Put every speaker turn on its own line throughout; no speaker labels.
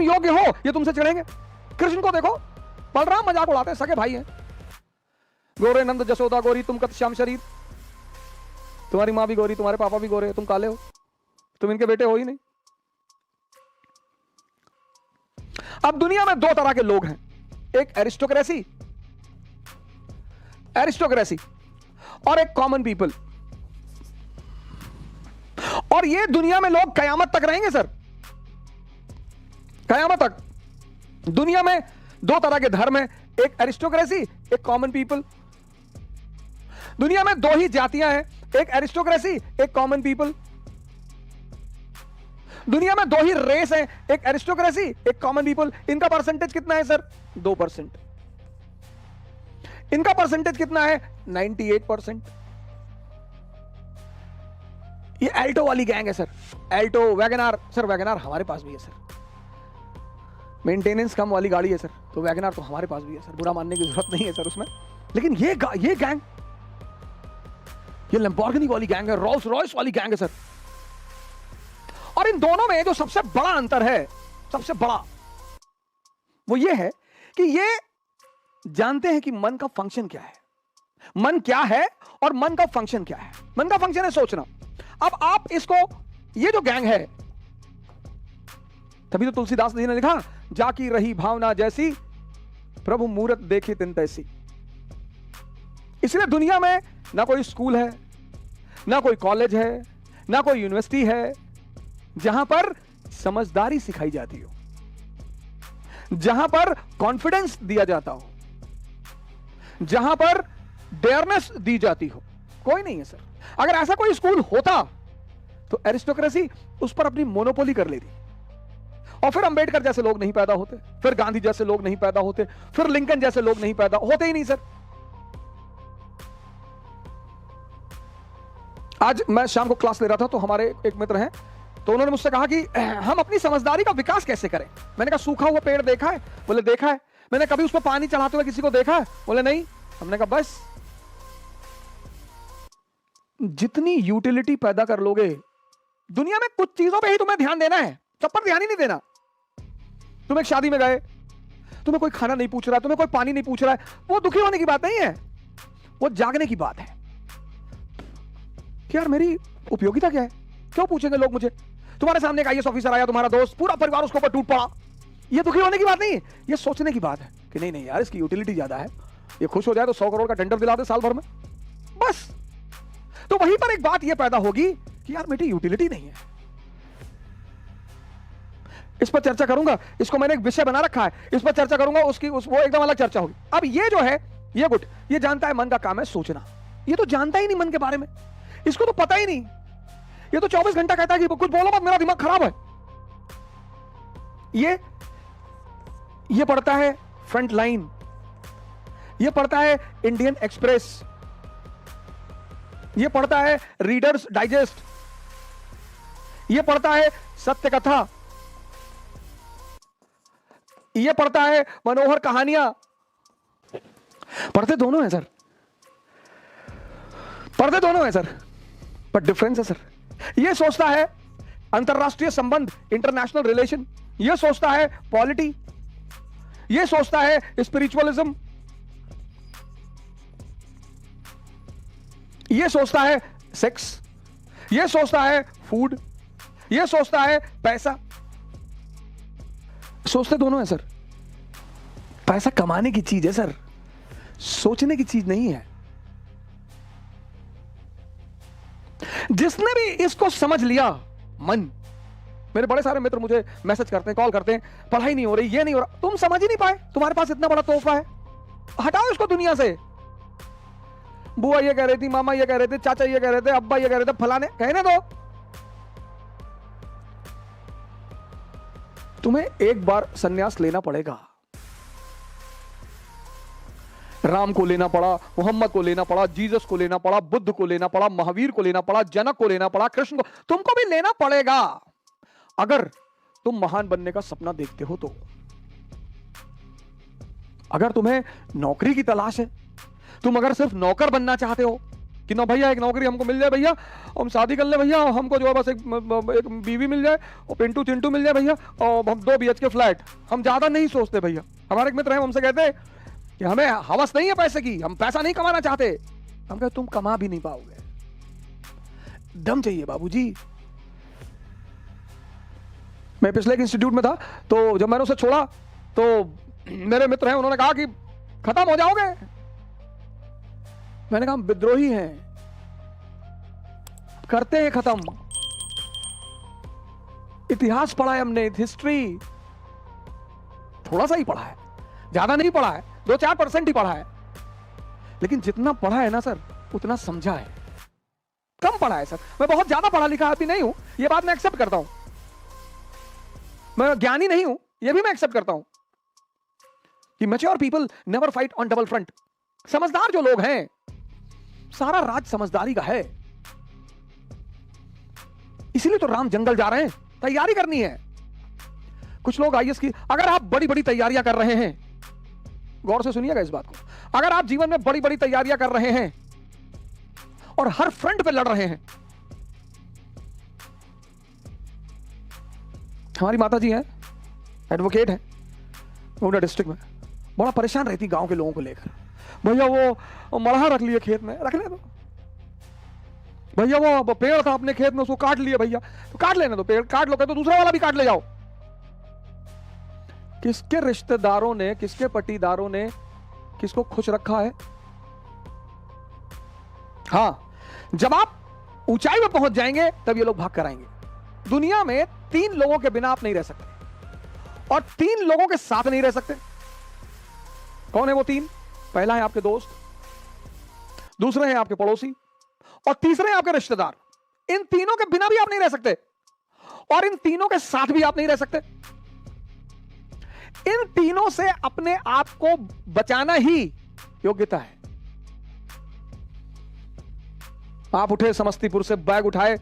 योग्य हो ये तुमसे चिढ़ेंगे। कृष्ण को देखो, बलराम मजाक उड़ाते हैं, सगे भाई हैं। गोरे नंद जसोदा गोरी तुम कत श्याम शरीर, तुम्हारी माँ भी गोरी, तुम्हारे पापा भी गोरे, तुम काले हो, तुम इनके बेटे हो ही नहीं। अब दुनिया में दो तरह के लोग हैं, एक एरिस्टोक्रेसी और एक कॉमन पीपल। और ये दुनिया में लोग कयामत तक रहेंगे सर, कयामत तक। दुनिया में दो तरह के धर्म हैं, एक एरिस्टोक्रेसी, एक कॉमन पीपल। दुनिया में दो ही जातियां हैं, एक एरिस्टोक्रेसी, एक कॉमन पीपल। दुनिया में दो ही रेस हैं, एक एरिस्टोक्रेसी, एक कॉमन पीपल। इनका परसेंटेज कितना है सर? 2%। इनका परसेंटेज कितना है? 98%। ये एल्टो वाली गैंग है sir, Alto, WagonR. Sir WagonR हमारे पास भी है सर, मेंटेनेंस कम वाली गाड़ी है सर, तो वैगनार तो हमारे पास भी है सर, बुरा मानने की जरूरत नहीं है सर उसमें। लेकिन ये गैंग, ये लैम्बोर्गिनी वाली गैंग है, रोल्स रॉयस वाली गैंग है सर। और इन दोनों में जो सबसे बड़ा अंतर है, सबसे बड़ा, वो ये है कि ये जानते हैं कि मन का फंक्शन क्या है, मन क्या है और मन का फंक्शन क्या है। मन का फंक्शन है सोचना। अब आप इसको, ये जो गैंग है, तभी तो तुलसीदास जी ने लिखा, जाकी रही भावना जैसी, प्रभु मूरत देखी तिन तैसी। इसलिए दुनिया में ना कोई स्कूल है, ना कोई कॉलेज है, ना कोई यूनिवर्सिटी है जहां पर समझदारी सिखाई जाती हो, जहां पर कॉन्फिडेंस दिया जाता हो, जहां पर डेयरनेस दी जाती हो। कोई नहीं है सर। अगर ऐसा कोई स्कूल होता तो एरिस्टोक्रेसी उस पर अपनी मोनोपोली कर लेती, और फिर अंबेडकर जैसे लोग नहीं पैदा होते, फिर गांधी जैसे लोग नहीं पैदा होते, फिर लिंकन जैसे लोग नहीं पैदा होते ही नहीं सर। आज मैं शाम को क्लास ले रहा था, तो हमारे एक मित्र हैं, तो उन्होंने मुझसे कहा कि हम अपनी समझदारी का विकास कैसे करें। मैंने कहा सूखा हुआ पेड़ देखा है? बोले देखा है। मैंने कभी उस पर पानी चढ़ाते हुए किसी को देखा है? बोले नहीं। हमने कहा बस, जितनी यूटिलिटी पैदा कर लोगे दुनिया में, कुछ चीजों पे ही तुम्हें ध्यान देना है, सब पर ध्यान ही नहीं देना। तुम एक शादी में गए, तुम्हें कोई खाना नहीं पूछ रहा है, तुम्हें कोई पानी नहीं पूछ रहा है, वो दुखी होने की बात नहीं है, वो जागने की बात है कि यार मेरी उपयोगिता क्या है, क्यों पूछेंगे लोग मुझे। तुम्हारे सामने एक आईएएस ऑफिसर आया, तुम्हारा दोस्त, पूरा परिवार उसके ऊपर टूट पड़ा, ये दुखी होने की बात नहीं है, ये सोचने की बात है कि नहीं नहीं यार इसकी यूटिलिटी ज्यादा है, ये खुश हो जाए तो 100 करोड़ का टेंडर दिला दे साल भर में, बस। तो वहीं पर एक बात ये पैदा होगी कि यार मेरी यूटिलिटी नहीं है। इस पर चर्चा करूंगा, इसको मैंने एक विषय बना रखा है, इस पर चर्चा करूंगा, वो एकदम अलग चर्चा होगी। अब ये जो है, ये गुट, ये जानता है मन का काम है सोचना, ये तो जानता ही नहीं मन के बारे में, इसको तो पता ही नहीं। ये तो 24 घंटा कहता है कि कुछ बोलो मत, मेरा दिमाग खराब है। ये पढ़ता है फ्रंट लाइन, ये पढ़ता है इंडियन एक्सप्रेस, ये पढ़ता है रीडर्स डाइजेस्ट, ये पढ़ता है सत्य कथा, ये पढ़ता है मनोहर कहानियां। पढ़ते दोनों हैं सर, पढ़ते दोनों हैं सर, पर डिफरेंस है सर। ये सोचता है अंतरराष्ट्रीय संबंध, इंटरनेशनल रिलेशन, ये सोचता है पॉलिटी, ये सोचता है स्पिरिचुअलिज्म, ये सोचता है सेक्स, ये सोचता है फूड, ये सोचता है पैसा। सोचते दोनों है सर। पैसा कमाने की चीज है सर, सोचने की चीज नहीं है। जिसने भी इसको समझ लिया, मन, मेरे बड़े सारे मित्र मुझे मैसेज करते हैं, कॉल करते हैं, पढ़ाई नहीं हो रही, ये नहीं हो रहा। तुम समझ ही नहीं पाए, तुम्हारे पास इतना बड़ा तोहफा है, हटाओ इसको दुनिया से। बुआ ये कह रही थी, मामा ये कह रहे थे, चाचा ये कह रहे थे, अब्बा ये कह रहे थे, फलाने, कहने दो। तुम्हें एक बार सन्यास लेना पड़ेगा। राम को लेना पड़ा, मोहम्मद को लेना पड़ा, जीसस को लेना पड़ा, बुद्ध को लेना पड़ा, महावीर को लेना पड़ा, जनक को लेना पड़ा, कृष्ण को, तुमको भी लेना पड़ेगा अगर तुम महान बनने का सपना देखते हो तो। अगर तुम्हें नौकरी की तलाश है, तुम अगर सिर्फ नौकर बनना चाहते हो कि ना भैया एक नौकरी हमको मिल जाए भैया, हम शादी कर ले भैया, हमको जो है बस एक बीवी मिल जाए और पिंटू चिंटू मिल जाए भैया, और हम 2 BHK फ्लैट। हम ज्यादा नहीं सोचते भैया। हमारे एक मित्र हैं, हमसे कहते हैं कि हमें हवस नहीं है पैसे की, हम पैसा नहीं कमाना चाहते। हम कहते तुम कमा भी नहीं पाओगे, दम चाहिए बाबूजी। मैं पिछले एक इंस्टीट्यूट में था, तो जब मैंने उसे छोड़ा तो मेरे मित्र हैं, उन्होंने कहा कि खत्म हो जाओगे। मैंने कहा हम विद्रोही हैं, करते हैं खत्म। इतिहास पढ़ा है हमने, हिस्ट्री थोड़ा सा ही पढ़ा है, ज्यादा नहीं पढ़ा है, 2-4% ही पढ़ा है। लेकिन जितना पढ़ा है ना सर, उतना समझा है। कम पढ़ा है सर। मैं बहुत ज्यादा पढ़ा लिखा आदमी नहीं हूं, यह बात मैं एक्सेप्ट करता हूं। मैं ज्ञानी नहीं हूं, यह भी मैं एक्सेप्ट करता हूं कि mature people never fight on double front. समझदार जो लोग हैं, सारा राज समझदारी का है। इसीलिए तो राम जंगल जा रहे हैं, तैयारी करनी है। कुछ लोग आईएएस की, अगर आप बड़ी बड़ी तैयारियां कर रहे हैं, गौर से सुनिएगा इस बात को, अगर आप जीवन में बड़ी बड़ी तैयारियां कर रहे हैं और हर फ्रंट पे लड़ रहे हैं। हमारी माता जी हैं, एडवोकेट हैं गोंडा डिस्ट्रिक्ट में, बड़ा परेशान रहती गांव के लोगों को लेकर। भैया वो मड़हा रख लिए खेत में, रख ले दो भैया, वो पेड़ था अपने खेत में, उसको काट लिए भैया, तो काट लेने दो, पेड़ काट लो, तो दूसरा वाला भी काट ले जाओ। किसके रिश्तेदारों ने, किसके पटीदारों ने किसको खुश रखा है? हां, जब आप ऊंचाई में पहुंच जाएंगे तब ये लोग भाग कर आएंगे। दुनिया में 3 लोगों के बिना आप नहीं रह सकते, और 3 लोगों के साथ नहीं रह सकते। कौन है वो 3? पहला है आपके दोस्त, दूसरे हैं आपके पड़ोसी, और तीसरे हैं आपके रिश्तेदार। इन तीनों के बिना भी आप नहीं रह सकते, और इन तीनों के साथ भी आप नहीं रह सकते। इन तीनों से अपने आप को बचाना ही योग्यता है। आप उठे समस्तीपुर से, बैग उठाए,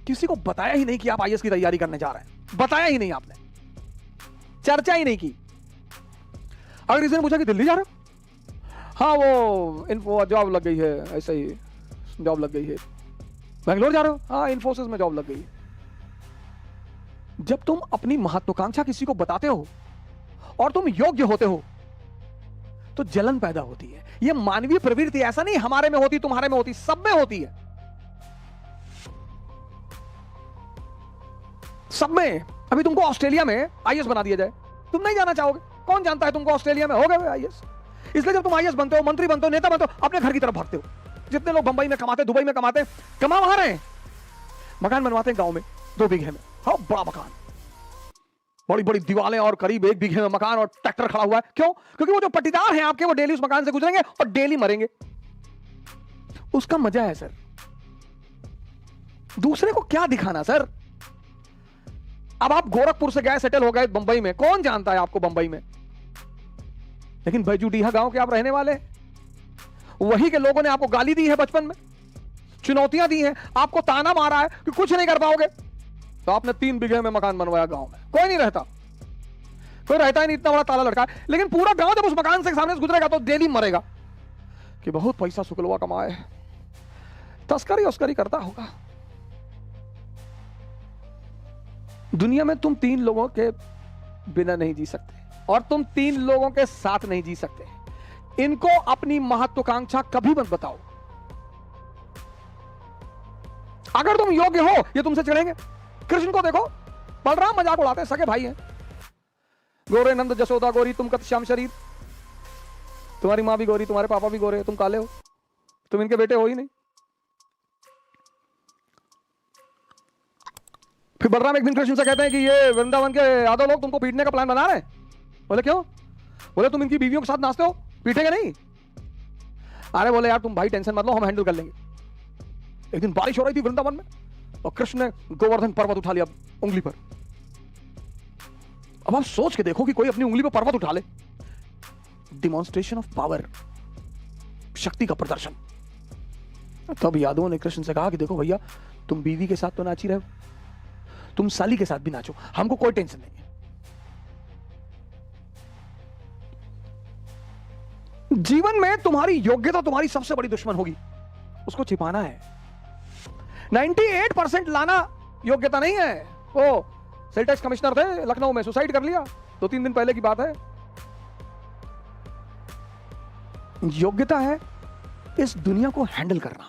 किसी को बताया ही नहीं कि आप आईएएस की तैयारी करने जा रहे हैं, बताया ही नहीं आपने, चर्चा ही नहीं की। अगर किसी ने पूछा कि दिल्ली जा रहे हो, हाँ वो इन्फो जॉब लग गई है, ऐसे ही जॉब लग गई है। बेंगलोर जा रहे हो, हाँ इन्फोसिस में जॉब लग गई है। जब तुम अपनी महत्वाकांक्षा किसी को बताते हो और तुम योग्य होते हो, तो जलन पैदा होती है। यह मानवीय प्रवृत्ति, ऐसा नहीं हमारे में होती, तुम्हारे में होती, सब में होती है, सब में। अभी तुमको ऑस्ट्रेलिया में आईएएस बना दिया जाए, तुम नहीं जाना चाहोगे। कौन जानता है तुमको ऑस्ट्रेलिया में हो गए आईएएस। इसलिए जब तुम आईएएस बनते हो, मंत्री बनते हो, नेता बनते हो, अपने घर की तरफ भागते हो। जितने लोग बंबई में कमाते, दुबई में कमाते, कमा वहां रहे हैं, मकान बनवाते हैं गांव में 2 बीघे में, हाँ बड़ा मकान, बड़ी बड़ी दीवारें और करीब 1 बीघे में मकान, और ट्रैक्टर खड़ा हुआ है। क्यों? क्योंकि वो जो पट्टीदार हैं आपके, वो डेली उस मकान से गुजरेंगे और डेली मरेंगे। उसका मजा है सर। दूसरे को क्या दिखाना सर। अब आप गोरखपुर से गए, सेटल हो गए बंबई में, कौन जानता है आपको बंबई में। लेकिन बैजूडीहा गांव के आप रहने वाले, वही के लोगों ने आपको गाली दी है बचपन में, चुनौतियां दी हैं, आपको ताना मारा है कि कुछ नहीं कर पाओगे, तो आपने 3 बीघे में मकान बनवाया गांव में। कोई नहीं रहता, कोई रहता ही नहीं, इतना बड़ा ताला लटका है। लेकिन पूरा गांव जब उस मकान से सामने से गुजरेगा तो डेली मरेगा कि बहुत पैसा शुक्लवा कमाए, तस्करी उस्करी करता होगा। दुनिया में तुम 3 लोगों के बिना नहीं जी सकते, और तुम 3 लोगों के साथ नहीं जी सकते। इनको अपनी महत्वाकांक्षा कभी मत बताओ। अगर तुम योग्य हो, ये तुमसे चिढ़ेंगे। कृष्ण को देखो, बलराम मजाक उड़ाते हैं, सगे भाई हैं। गोरे नंद जसोदा गौरी, तुम कत श्याम शरीर, तुम्हारी मां भी गौरी, तुम्हारे पापा भी गोरे, तुम काले हो, तुम इनके बेटे हो ही नहीं। फिर बलराम एक दिन कृष्ण से कहते हैं कि ये वृंदावन के यादव लोग तुमको पीटने का प्लान बना रहे हैं। बोले क्यों? बोले तुम इनकी बीवियों के साथ नाचते हो, पीटेंगे नहीं। अरे बोले यार तुम भाई टेंशन मत लो, हम हैंडल कर लेंगे। एक दिन बारिश हो रही थी वृंदावन में, और कृष्ण ने गोवर्धन पर्वत उठा लिया उंगली पर। अब आप सोच के देखो कि कोई अपनी उंगली पर पर्वत उठा ले, डिमॉन्स्ट्रेशन ऑफ पावर, शक्ति का प्रदर्शन। तब यादवों ने कृष्ण से कहा कि देखो भैया, तुम बीवी के साथ तो नाची रहे हो, तुम साली के साथ भी नाचो, हमको कोई टेंशन नहीं है। जीवन में तुम्हारी योग्यता तुम्हारी सबसे बड़ी दुश्मन होगी। उसको छिपाना है। 98% लाना योग्यता नहीं है। वो सेल टैक्स कमिश्नर थे लखनऊ में, सुसाइड कर लिया 2-3 दिन पहले की बात है। योग्यता है इस दुनिया को हैंडल करना।